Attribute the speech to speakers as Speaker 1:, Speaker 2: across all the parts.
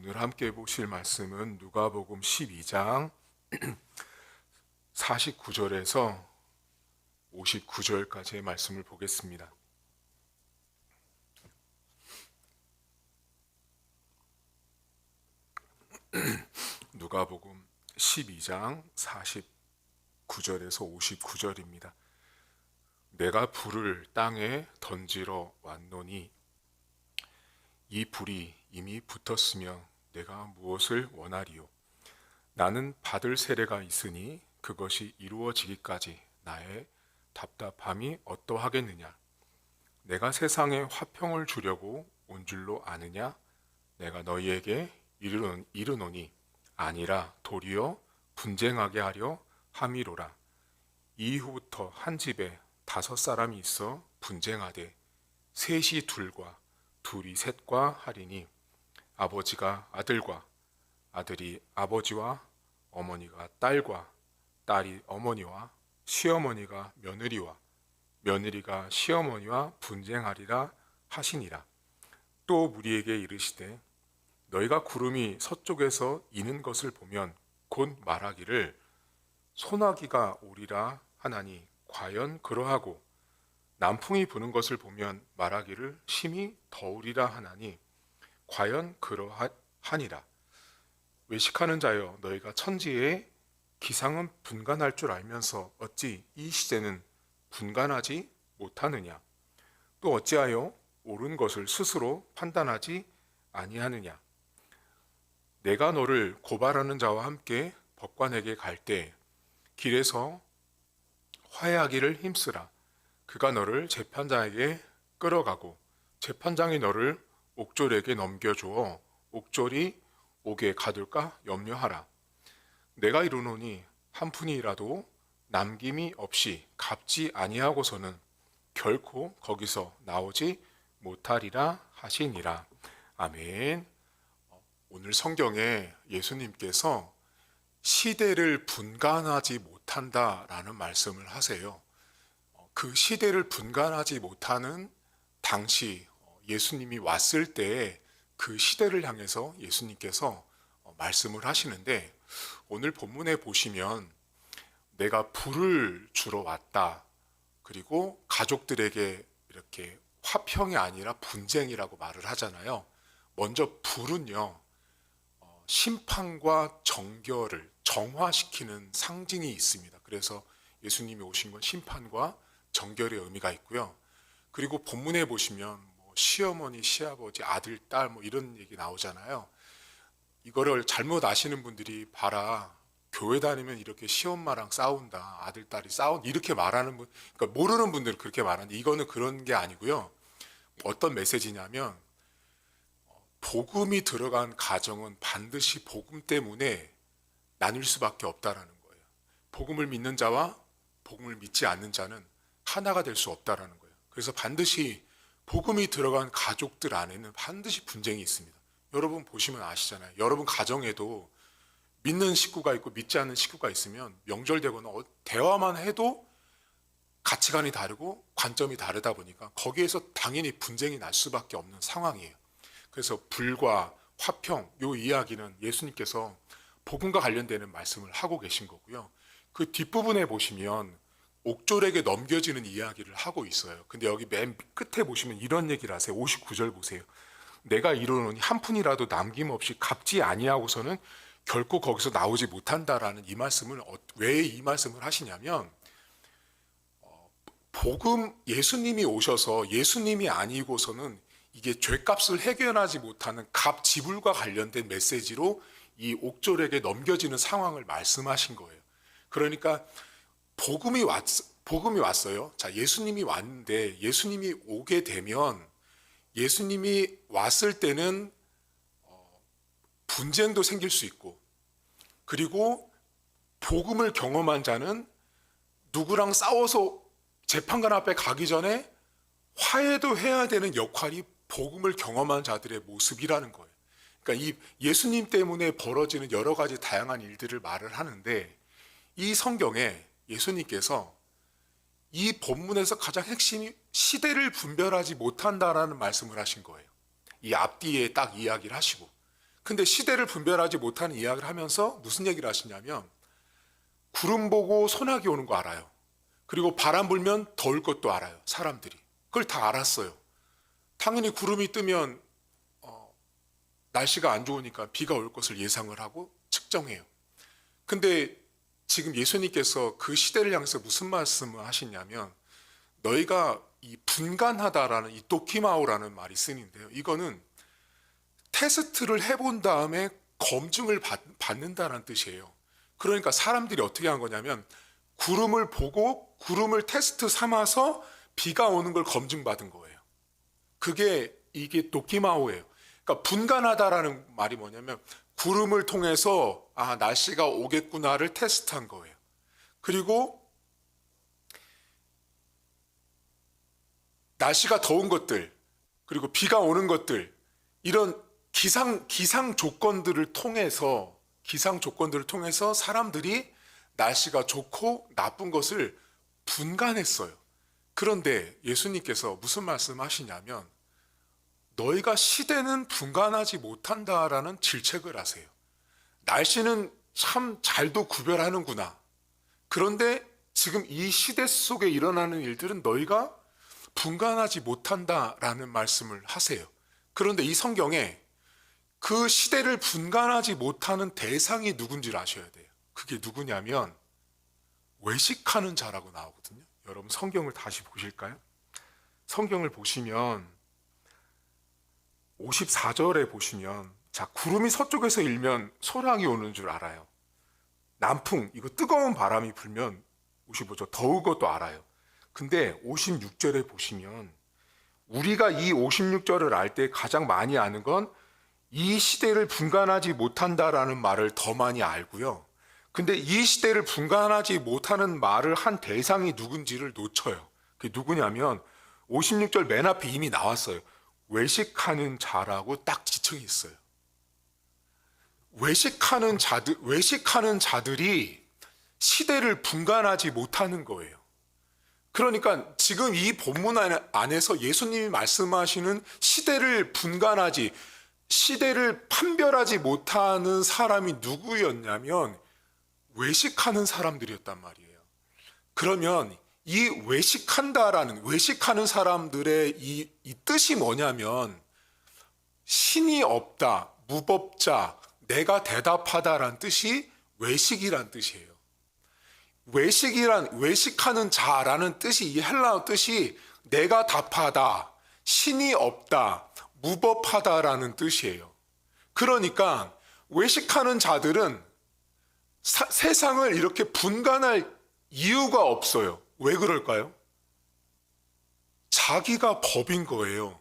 Speaker 1: 오늘 함께 보실 말씀은 누가복음 12장 49절에서 59절까지의 말씀을 보겠습니다. 누가복음 12장 49절에서 59절입니다. 내가 불을 땅에 던지러 왔노니 이 불이 이미 붙었으며 내가 무엇을 원하리요? 나는 받을 세례가 있으니 그것이 이루어지기까지 나의 답답함이 어떠하겠느냐? 내가 세상에 화평을 주려고 온 줄로 아느냐? 내가 너희에게 이르노니 아니라 도리어 분쟁하게 하려 함이로라. 이후부터 한 집에 5사람이 있어 분쟁하되 셋이 둘과 둘이 셋과 하리니 아버지가 아들과 아들이 아버지와 어머니가 딸과 딸이 어머니와 시어머니가 며느리와 며느리가 시어머니와 분쟁하리라 하시니라. 또 무리에게 이르시되 너희가 구름이 서쪽에서 이는 것을 보면 곧 말하기를 소나기가 오리라 하나니 과연 그러하고 남풍이 부는 것을 보면 말하기를 심히 더우리라 하나니 과연 그러하니라. 외식하는 자여 너희가 천지의 기상은 분간할 줄 알면서 어찌 이 시제는 분간하지 못하느냐? 또 어찌하여 옳은 것을 스스로 판단하지 아니하느냐? 내가 너를 고발하는 자와 함께 법관에게 갈 때 길에서 화해하기를 힘쓰라. 그가 너를 재판장에게 끌어가고 재판장이 너를 옥졸에게 넘겨주어 옥졸이 옥에 가둘까 염려하라. 내가 이르노니 한 푼이라도 남김이 없이 갚지 아니하고서는 결코 거기서 나오지 못하리라 하시니라. 아멘. 오늘 성경에 예수님께서 시대를 분간하지 못한다라는 말씀을 하세요. 그 시대를 분간하지 못하는 당시 예수님이 왔을 때 그 시대를 향해서 예수님께서 말씀을 하시는데, 오늘 본문에 보시면 내가 불을 주러 왔다, 그리고 가족들에게 이렇게 화평이 아니라 분쟁이라고 말을 하잖아요. 먼저 불은요, 심판과 정결을 정화시키는 상징이 있습니다. 그래서 예수님이 오신 건 심판과 정결의 의미가 있고요. 그리고 본문에 보시면 시어머니, 시아버지, 아들, 딸 이런 얘기 나오잖아요. 이거를 잘못 아시는 분들이 봐라, 교회 다니면 이렇게 시엄마랑 싸운다, 아들, 딸이 싸운다 이렇게 말하는 분, 그러니까 모르는 분들은 그렇게 말하는데 이거는 그런 게 아니고요. 어떤 메시지냐면 복음이 들어간 가정은 반드시 복음 때문에 나뉠 수밖에 없다라는 거예요. 복음을 믿는 자와 복음을 믿지 않는 자는 하나가 될 수 없다라는 거예요. 그래서 반드시 복음이 들어간 가족들 안에는 반드시 분쟁이 있습니다. 여러분 보시면 아시잖아요. 여러분 가정에도 믿는 식구가 있고 믿지 않는 식구가 있으면 명절 되거나 대화만 해도 가치관이 다르고 관점이 다르다 보니까 거기에서 당연히 분쟁이 날 수밖에 없는 상황이에요. 그래서 불과 화평, 이 이야기는 예수님께서 복음과 관련되는 말씀을 하고 계신 거고요. 그 뒷부분에 보시면 옥졸에게 넘겨지는 이야기를 하고 있어요. 근데 여기 맨 끝에 보시면 이런 얘기를 하세요. 59절 보세요. 내가 이르노니 한 푼이라도 남김없이 갚지 아니하고서는 결코 거기서 나오지 못한다라는 이 말씀을, 왜 이 말씀을 하시냐면 복음, 예수님이 오셔서 예수님이 아니고서는 이게 죄값을 해결하지 못하는 갑지불과 관련된 메시지로 이 옥졸에게 넘겨지는 상황을 말씀하신 거예요. 그러니까 복음이 왔어요. 자, 예수님이 왔는데 예수님이 오게 되면 예수님이 왔을 때는 분쟁도 생길 수 있고, 그리고 복음을 경험한 자는 누구랑 싸워서 재판관 앞에 가기 전에 화해도 해야 되는 역할이 복음을 경험한 자들의 모습이라는 거예요. 그러니까 이 예수님 때문에 벌어지는 여러 가지 다양한 일들을 말을 하는데, 이 성경에 예수님께서 이 본문에서 가장 핵심이 시대를 분별하지 못한다라는 말씀을 하신 거예요. 이 앞뒤에 딱 이야기를 하시고, 근데 시대를 분별하지 못하는 이야기를 하면서 무슨 얘기를 하시냐면 구름 보고 소나기 오는 거 알아요. 그리고 바람 불면 더울 것도 알아요. 사람들이. 그걸 다 알았어요. 당연히 구름이 뜨면 날씨가 안 좋으니까 비가 올 것을 예상을 하고 측정해요. 근데 지금 예수님께서 그 시대를 향해서 무슨 말씀을 하시냐면 너희가 이 분간하다라는 이 도키마오라는 말이 쓰는데요. 이거는 테스트를 해본 다음에 검증을 받는다는 뜻이에요. 그러니까 사람들이 어떻게 한 거냐면 구름을 보고 구름을 테스트 삼아서 비가 오는 걸 검증받은 거예요. 이게 도키마오예요. 그러니까 분간하다라는 말이 뭐냐면 구름을 통해서 날씨가 오겠구나를 테스트한 거예요. 그리고 날씨가 더운 것들, 그리고 비가 오는 것들, 이런 기상 조건들을 통해서 사람들이 날씨가 좋고 나쁜 것을 분간했어요. 그런데 예수님께서 무슨 말씀하시냐면 너희가 시대는 분간하지 못한다라는 질책을 하세요. 날씨는 참 잘도 구별하는구나. 그런데 지금 이 시대 속에 일어나는 일들은 너희가 분간하지 못한다라는 말씀을 하세요. 그런데 이 성경에 그 시대를 분간하지 못하는 대상이 누군지를 아셔야 돼요. 그게 누구냐면 외식하는 자라고 나오거든요. 여러분 성경을 다시 보실까요? 성경을 보시면 54절에 보시면 구름이 서쪽에서 일면 소랑이 오는 줄 알아요. 남풍, 이거 뜨거운 바람이 불면 55절 더울 것도 알아요. 근데 56절에 보시면 우리가 이 56절을 알 때 가장 많이 아는 건 이 시대를 분간하지 못한다라는 말을 더 많이 알고요. 근데 이 시대를 분간하지 못하는 말을 한 대상이 누군지를 놓쳐요. 그게 누구냐면 56절 맨 앞에 이미 나왔어요. 외식하는 자라고 딱 지칭이 있어요. 외식하는 자들이 시대를 분간하지 못하는 거예요. 그러니까 지금 이 본문 안에서 예수님이 말씀하시는 시대를 판별하지 못하는 사람이 누구였냐면 외식하는 사람들이었단 말이에요. 그러면 이 외식하는 사람들의 이 뜻이 뭐냐면 신이 없다, 무법자, 내가 대답하다라는 뜻이 외식이란 뜻이에요. 외식하는 자라는 뜻이, 이 헬라어 뜻이 내가 답하다, 신이 없다, 무법하다라는 뜻이에요. 그러니까 외식하는 자들은 세상을 이렇게 분간할 이유가 없어요. 왜 그럴까요? 자기가 법인 거예요.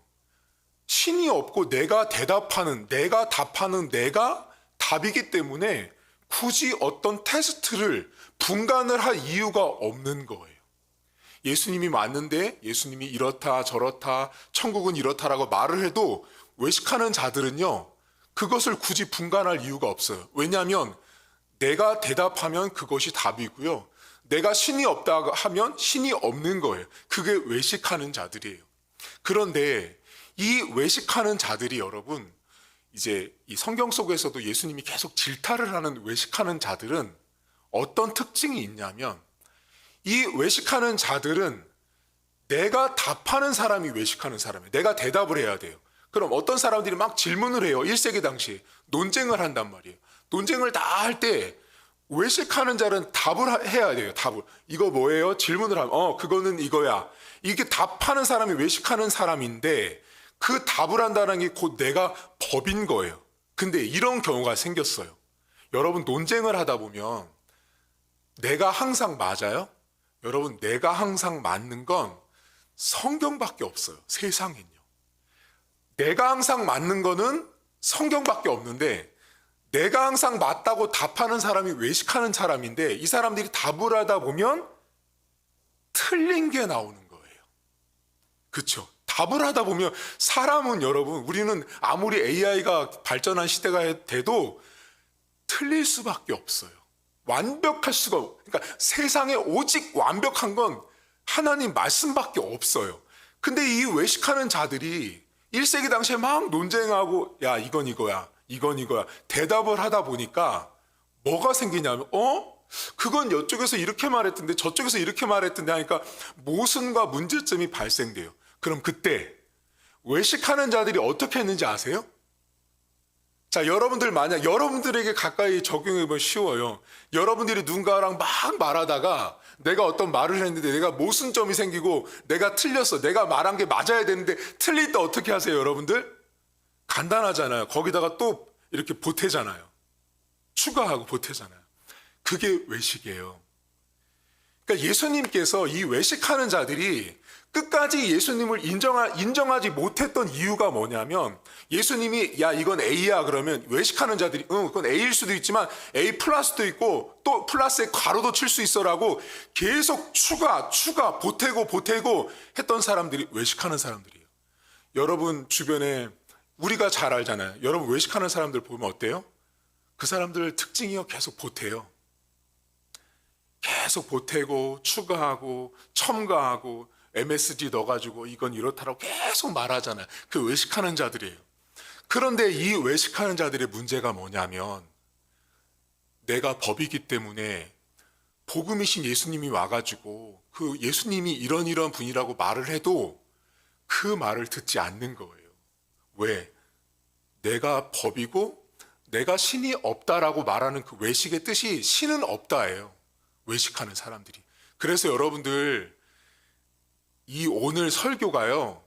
Speaker 1: 신이 없고 내가 답하는 내가 답이기 때문에 굳이 어떤 테스트를 분간을 할 이유가 없는 거예요. 예수님이 맞는데 예수님이 이렇다 저렇다 천국은 이렇다라고 말을 해도 외식하는 자들은요 그것을 굳이 분간할 이유가 없어요. 왜냐하면 내가 대답하면 그것이 답이고요. 내가 신이 없다 하면 신이 없는 거예요. 그게 외식하는 자들이에요. 그런데 이 외식하는 자들이 여러분 이제 이 성경 속에서도 예수님이 계속 질타를 하는 외식하는 자들은 어떤 특징이 있냐면 이 외식하는 자들은 내가 답하는 사람이 외식하는 사람이에요. 내가 대답을 해야 돼요. 그럼 어떤 사람들이 막 질문을 해요. 1세기 당시 논쟁을 한단 말이에요. 논쟁을 다 할 때 외식하는 자는 답을 해야 돼요. 답을. 이거 뭐예요? 질문을 하면 그거는 이거야. 이게 답하는 사람이 외식하는 사람인데 그 답을 한다는 게 곧 내가 법인 거예요. 근데 이런 경우가 생겼어요. 여러분 논쟁을 하다 보면 내가 항상 맞아요? 여러분 내가 항상 맞는 건 성경밖에 없어요. 세상엔요. 내가 항상 맞는 거는 성경밖에 없는데 내가 항상 맞다고 답하는 사람이 외식하는 사람인데 이 사람들이 답을 하다 보면 틀린 게 나오는 거예요. 그렇죠? 답을 하다 보면 사람은 여러분 우리는 아무리 AI가 발전한 시대가 돼도 틀릴 수밖에 없어요. 완벽할 수가 없어요. 그러니까 세상에 오직 완벽한 건 하나님 말씀밖에 없어요. 근데 이 외식하는 자들이 1세기 당시에 막 논쟁하고 야 이건 이거야 이건 이거야. 대답을 하다 보니까 뭐가 생기냐면 그건 이쪽에서 이렇게 말했던데 저쪽에서 이렇게 말했던데 하니까 모순과 문제점이 발생돼요. 그럼 그때 외식하는 자들이 어떻게 했는지 아세요? 자, 여러분들 만약 여러분들에게 가까이 적용해보면 쉬워요. 여러분들이 누군가랑 막 말하다가 내가 어떤 말을 했는데 내가 모순점이 생기고 내가 틀렸어. 내가 말한 게 맞아야 되는데 틀릴 때 어떻게 하세요, 여러분들? 간단하잖아요. 거기다가 또 이렇게 보태잖아요. 추가하고 보태잖아요. 그게 외식이에요. 그러니까 예수님께서 이 외식하는 자들이 끝까지 예수님을 인정하지 못했던 이유가 뭐냐면 예수님이 야 이건 A야 그러면 외식하는 자들이 그건 A일 수도 있지만 A 플러스도 있고 또 플러스에 괄호도 칠 수 있어라고 계속 추가 보태고 했던 사람들이 외식하는 사람들이에요. 여러분 주변에 우리가 잘 알잖아요. 여러분 외식하는 사람들 보면 어때요? 그 사람들 특징이요. 계속 보태요. 계속 보태고 추가하고 첨가하고 MSG 넣어가지고 이건 이렇다라고 계속 말하잖아요. 그 외식하는 자들이에요. 그런데 이 외식하는 자들의 문제가 뭐냐면 내가 법이기 때문에 복음이신 예수님이 와가지고 그 예수님이 이런 분이라고 말을 해도 그 말을 듣지 않는 거예요. 왜? 내가 법이고 내가 신이 없다라고 말하는 그 외식의 뜻이 신은 없다예요. 외식하는 사람들이. 그래서 여러분들 이 오늘 설교가요,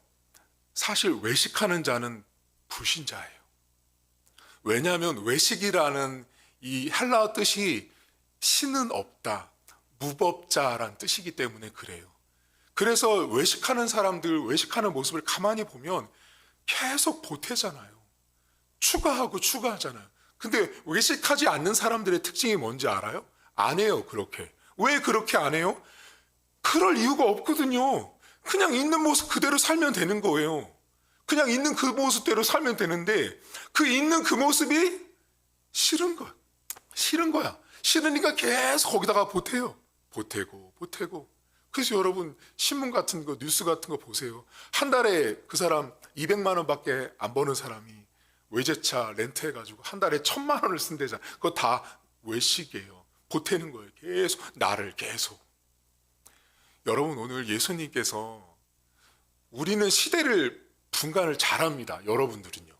Speaker 1: 사실 외식하는 자는 불신자예요. 왜냐하면 외식이라는 이 헬라어 뜻이 신은 없다, 무법자란 뜻이기 때문에 그래요. 그래서 외식하는 사람들, 외식하는 모습을 가만히 보면 계속 보태잖아요. 추가하잖아요. 근데 외식하지 않는 사람들의 특징이 뭔지 알아요? 안 해요, 그렇게. 왜 그렇게 안 해요? 그럴 이유가 없거든요. 그냥 있는 모습 그대로 살면 되는 거예요. 그냥 있는 그 모습대로 살면 되는데 그 있는 그 모습이 싫은 거야. 싫으니까 계속 거기다가 보태요. 보태고. 그래서 여러분 신문 같은 거, 뉴스 같은 거 보세요. 한 달에 그 사람 200만 원밖에 안 버는 사람이 외제차 렌트해가지고 한 달에 1,000만 원을 쓴대잖아. 그거 다 외식이에요. 보태는 거예요. 계속 나를 계속. 여러분 오늘 예수님께서 우리는 시대를 분간을 잘합니다. 여러분들은요.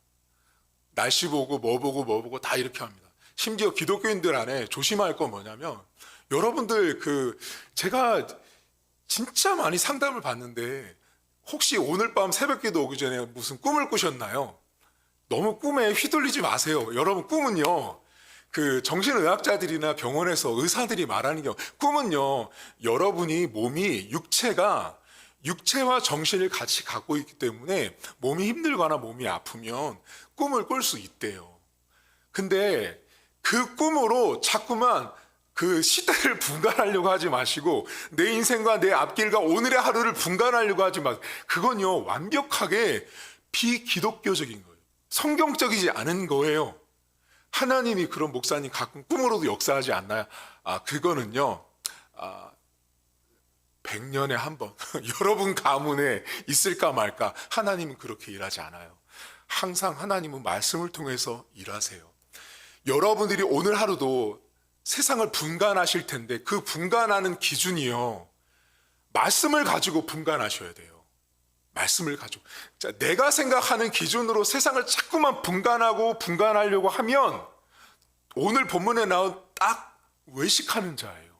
Speaker 1: 날씨 보고 뭐 보고 다 이렇게 합니다. 심지어 기독교인들 안에 조심할 건 뭐냐면 여러분들 제가 진짜 많이 상담을 받는데 혹시 오늘 밤 새벽기도 오기 전에 무슨 꿈을 꾸셨나요? 너무 꿈에 휘둘리지 마세요. 여러분 꿈은요. 정신의학자들이나 병원에서 의사들이 말하는 경우 꿈은요. 여러분이 육체와 정신을 같이 갖고 있기 때문에 몸이 힘들거나 몸이 아프면 꿈을 꿀 수 있대요. 근데 그 꿈으로 자꾸만 그 시대를 분간하려고 하지 마시고 내 인생과 내 앞길과 오늘의 하루를 분간하려고 하지 마세요. 그건요. 완벽하게 비기독교적인 거예요. 성경적이지 않은 거예요. 하나님이 그런 목사님 가끔 꿈으로도 역사하지 않나요? 그거는요. 100년에 한 번 여러분 가문에 있을까 말까. 하나님은 그렇게 일하지 않아요. 항상 하나님은 말씀을 통해서 일하세요. 여러분들이 오늘 하루도 세상을 분간하실 텐데 그 분간하는 기준이요. 말씀을 가지고 분간하셔야 돼요. 말씀을 가지고. 자, 내가 생각하는 기준으로 세상을 자꾸만 분간하려고 하면 오늘 본문에 나온 딱 외식하는 자예요.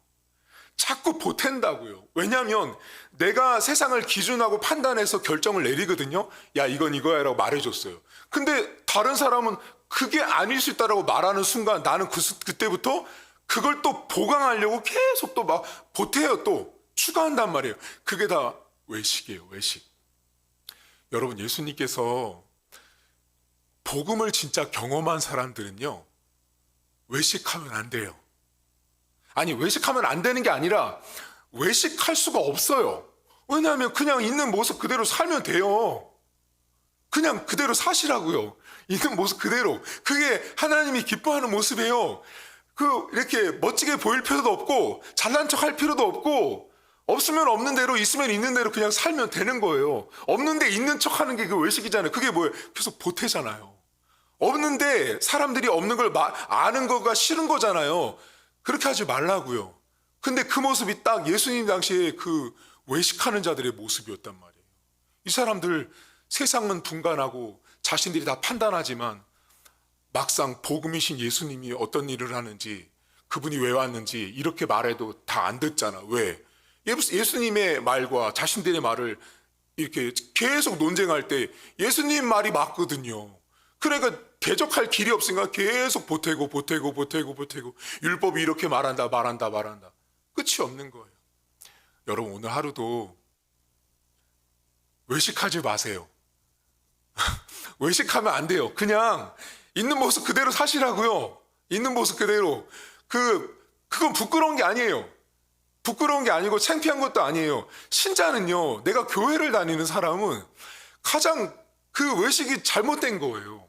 Speaker 1: 자꾸 보탠다고요. 왜냐하면 내가 세상을 기준하고 판단해서 결정을 내리거든요. 야 이건 이거야 라고 말해줬어요. 근데 다른 사람은 그게 아닐 수 있다라고 말하는 순간 나는 그때부터 그걸 또 보강하려고 계속 또 막 보태요. 또 추가한단 말이에요. 그게 다 외식이에요. 외식. 여러분 예수님께서 복음을 진짜 경험한 사람들은요. 외식하면 안 돼요. 아니 외식하면 안 되는 게 아니라 외식할 수가 없어요. 왜냐하면 그냥 있는 모습 그대로 살면 돼요. 그냥 그대로 사시라고요. 있는 모습 그대로. 그게 하나님이 기뻐하는 모습이에요. 이렇게 멋지게 보일 필요도 없고 잘난 척 할 필요도 없고 없으면 없는 대로 있으면 있는 대로 그냥 살면 되는 거예요. 없는데 있는 척 하는 게 그 외식이잖아요. 그게 뭐예요? 계속 보태잖아요. 없는데 사람들이 없는 걸 아는 거가 싫은 거잖아요. 그렇게 하지 말라고요. 근데 그 모습이 딱 예수님 당시에 그 외식하는 자들의 모습이었단 말이에요. 이 사람들 세상은 분간하고 자신들이 다 판단하지만 막상 복음이신 예수님이 어떤 일을 하는지, 그분이 왜 왔는지 이렇게 말해도 다 안 듣잖아. 왜? 예수님의 말과 자신들의 말을 이렇게 계속 논쟁할 때 예수님 말이 맞거든요. 그러니까 대적할 길이 없으니까 계속 보태고 율법이 이렇게 말한다. 끝이 없는 거예요. 여러분, 오늘 하루도 외식하지 마세요. 외식하면 안 돼요. 그냥 있는 모습 그대로 사시라고요. 있는 모습 그대로. 그건 부끄러운 게 아니에요. 부끄러운 게 아니고 창피한 것도 아니에요. 신자는요, 내가 교회를 다니는 사람은 가장 그 외식이 잘못된 거예요.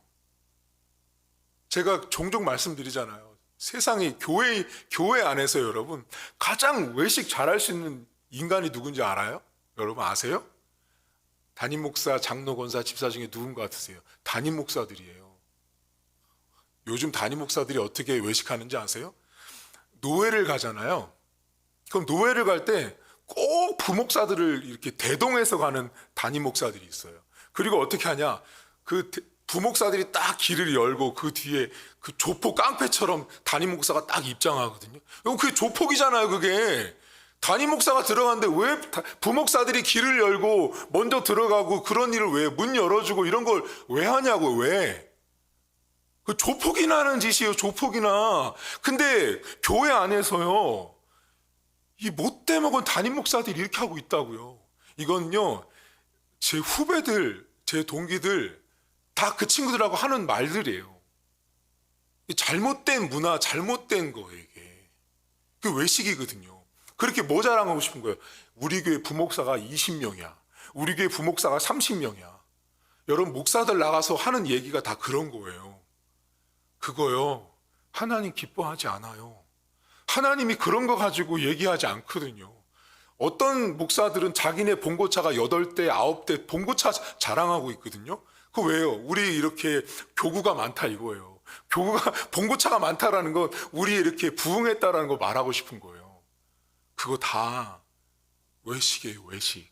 Speaker 1: 제가 종종 말씀드리잖아요. 세상에 교회 안에서 여러분 가장 외식 잘할 수 있는 인간이 누군지 알아요? 여러분 아세요? 담임 목사, 장로, 권사, 집사 중에 누군 것 같으세요? 담임 목사들이에요. 요즘 담임 목사들이 어떻게 외식하는지 아세요? 노회를 가잖아요. 그럼 노회를 갈 때 꼭 부목사들을 이렇게 대동해서 가는 담임 목사들이 있어요. 그리고 어떻게 하냐? 그 부목사들이 딱 길을 열고 그 뒤에 그 조폭 깡패처럼 담임 목사가 딱 입장하거든요. 그게 조폭이잖아요, 그게. 담임 목사가 들어가는데 왜 부목사들이 길을 열고 먼저 들어가고 그런 일을 왜 문 열어주고 이런 걸 왜 하냐고, 왜? 그 조폭이나 하는 짓이에요, 조폭이나. 근데 교회 안에서요, 이 못돼 먹은 담임 목사들이 이렇게 하고 있다고요. 이건요, 제 후배들, 제 동기들 다 그 친구들하고 하는 말들이에요. 잘못된 문화, 잘못된 거, 이게. 그 외식이거든요. 그렇게 뭐 자랑하고 싶은 거예요? 우리 교회 부목사가 20명이야. 우리 교회 부목사가 30명이야. 여러분, 목사들 나가서 하는 얘기가 다 그런 거예요. 그거요, 하나님 기뻐하지 않아요. 하나님이 그런 거 가지고 얘기하지 않거든요. 어떤 목사들은 자기네 봉고차가 8대, 9대 봉고차 자랑하고 있거든요. 그 왜요? 우리 이렇게 교구가 많다 이거예요. 교구가, 봉고차가 많다라는 건 우리 이렇게 부흥했다라는 거 말하고 싶은 거예요. 그거 다 외식이에요, 외식.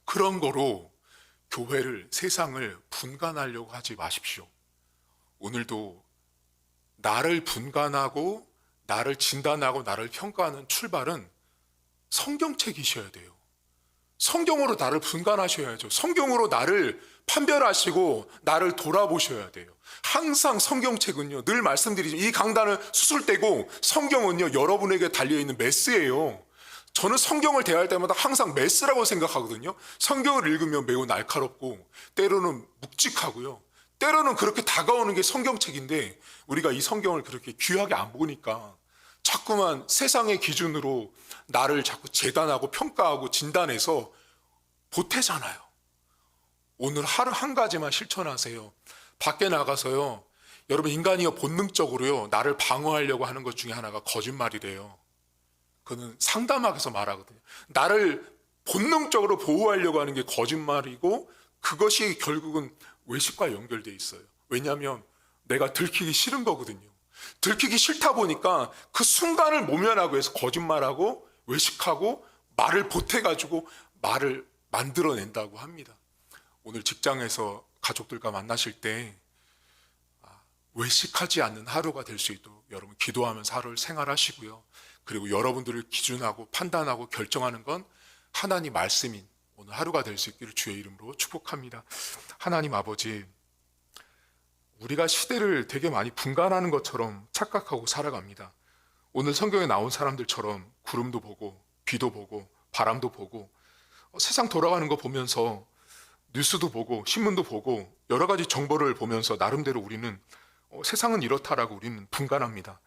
Speaker 1: 그런 거로 교회를, 세상을 분간하려고 하지 마십시오. 오늘도 나를 분간하고 나를 진단하고 나를 평가하는 출발은 성경책이셔야 돼요. 성경으로 나를 분간하셔야죠. 성경으로 나를 판별하시고 나를 돌아보셔야 돼요. 항상 성경책은요, 늘 말씀드리지만 이 강단은 수술대고 성경은요, 여러분에게 달려있는 메스예요. 저는 성경을 대할 때마다 항상 메스라고 생각하거든요. 성경을 읽으면 매우 날카롭고 때로는 묵직하고요. 때로는 그렇게 다가오는 게 성경책인데 우리가 이 성경을 그렇게 귀하게 안 보니까 자꾸만 세상의 기준으로 나를 자꾸 재단하고 평가하고 진단해서 보태잖아요. 오늘 하루 한 가지만 실천하세요. 밖에 나가서요, 여러분 인간이요 본능적으로요 나를 방어하려고 하는 것 중에 하나가 거짓말이래요. 그거는 상담학에서 말하거든요. 나를 본능적으로 보호하려고 하는 게 거짓말이고 그것이 결국은 외식과 연결돼 있어요. 왜냐하면 내가 들키기 싫은 거거든요. 들키기 싫다 보니까 그 순간을 모면하고 해서 거짓말하고 외식하고 말을 보태가지고 말을 만들어낸다고 합니다. 오늘 직장에서 가족들과 만나실 때 외식하지 않는 하루가 될 수 있도록 여러분 기도하면서 하루를 생활하시고요. 그리고 여러분들을 기준하고 판단하고 결정하는 건 하나님 말씀인 오늘 하루가 될 수 있기를 주의 이름으로 축복합니다. 하나님 아버지, 우리가 시대를 되게 많이 분간하는 것처럼 착각하고 살아갑니다. 오늘 성경에 나온 사람들처럼 구름도 보고 비도 보고 바람도 보고 세상 돌아가는 거 보면서 뉴스도 보고 신문도 보고 여러 가지 정보를 보면서 나름대로 우리는 세상은 이렇다라고 우리는 분간합니다.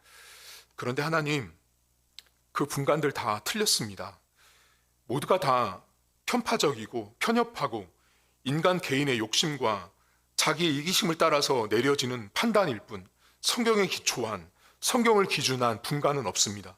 Speaker 1: 그런데 하나님, 그 분간들 다 틀렸습니다. 모두가 다 편파적이고 편협하고 인간 개인의 욕심과 자기의 이기심을 따라서 내려지는 판단일 뿐 성경에 기초한, 성경을 기준한 분간은 없습니다.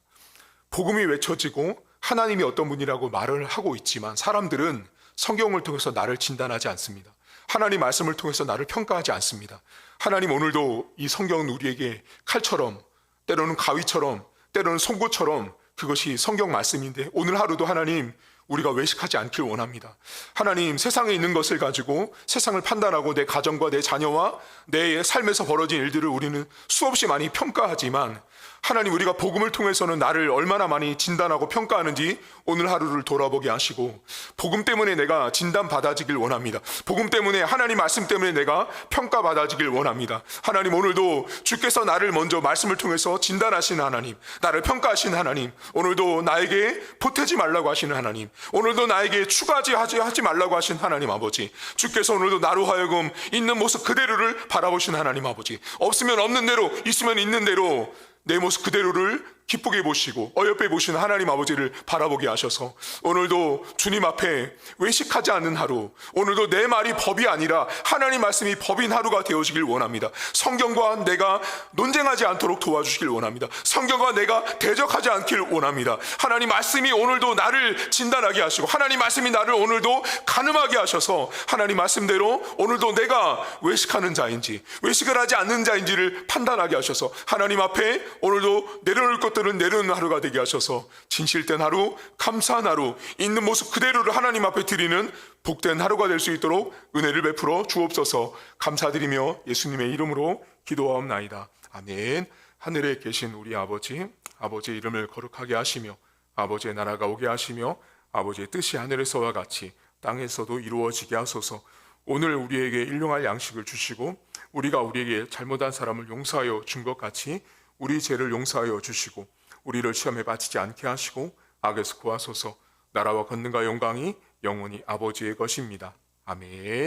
Speaker 1: 복음이 외쳐지고 하나님이 어떤 분이라고 말을 하고 있지만 사람들은 성경을 통해서 나를 진단하지 않습니다. 하나님 말씀을 통해서 나를 평가하지 않습니다. 하나님 오늘도 이 성경은 우리에게 칼처럼, 때로는 가위처럼, 때로는 송곳처럼 그것이 성경 말씀인데 오늘 하루도 하나님 우리가 외식하지 않길 원합니다. 하나님, 세상에 있는 것을 가지고 세상을 판단하고 내 가정과 내 자녀와 내 삶에서 벌어진 일들을 우리는 수없이 많이 평가하지만 하나님, 우리가 복음을 통해서는 나를 얼마나 많이 진단하고 평가하는지 오늘 하루를 돌아보게 하시고 복음 때문에 내가 진단받아지길 원합니다. 복음 때문에, 하나님 말씀 때문에 내가 평가받아지길 원합니다. 하나님, 오늘도 주께서 나를 먼저 말씀을 통해서 진단하시는 하나님, 나를 평가하시는 하나님, 오늘도 나에게 보태지 말라고 하시는 하나님, 오늘도 나에게 추가하지 말라고 하신 하나님 아버지, 주께서 오늘도 나로 하여금 있는 모습 그대로를 바라보시는 하나님 아버지, 없으면 없는 대로, 있으면 있는 대로 내 모습 그대로를 기쁘게 보시고 어여삐 보시는 하나님 아버지를 바라보게 하셔서 오늘도 주님 앞에 외식하지 않는 하루, 오늘도 내 말이 법이 아니라 하나님 말씀이 법인 하루가 되어지길 원합니다. 성경과 내가 논쟁하지 않도록 도와주시길 원합니다. 성경과 내가 대적하지 않길 원합니다. 하나님 말씀이 오늘도 나를 진단하게 하시고 하나님 말씀이 나를 오늘도 가늠하게 하셔서 하나님 말씀대로 오늘도 내가 외식하는 자인지 외식을 하지 않는 자인지를 판단하게 하셔서 하나님 앞에 오늘도 내려놓을 것들은 내려놓는 하루가 되게 하셔서 진실된 하루, 감사한 하루, 있는 모습 그대로를 하나님 앞에 드리는 복된 하루가 될 수 있도록 은혜를 베풀어 주옵소서. 감사드리며 예수님의 이름으로 기도하옵나이다. 아멘. 하늘에 계신 우리 아버지, 아버지의 이름을 거룩하게 하시며 아버지의 나라가 오게 하시며 아버지의 뜻이 하늘에서와 같이 땅에서도 이루어지게 하소서. 오늘 우리에게 일용할 양식을 주시고 우리가 우리에게 잘못한 사람을 용서하여 준 것 같이 우리 죄를 용서하여 주시고 우리를 시험에 빠지지 않게 하시고 악에서 구하소서. 나라와 권능과 영광이 영원히 아버지의 것입니다. 아멘.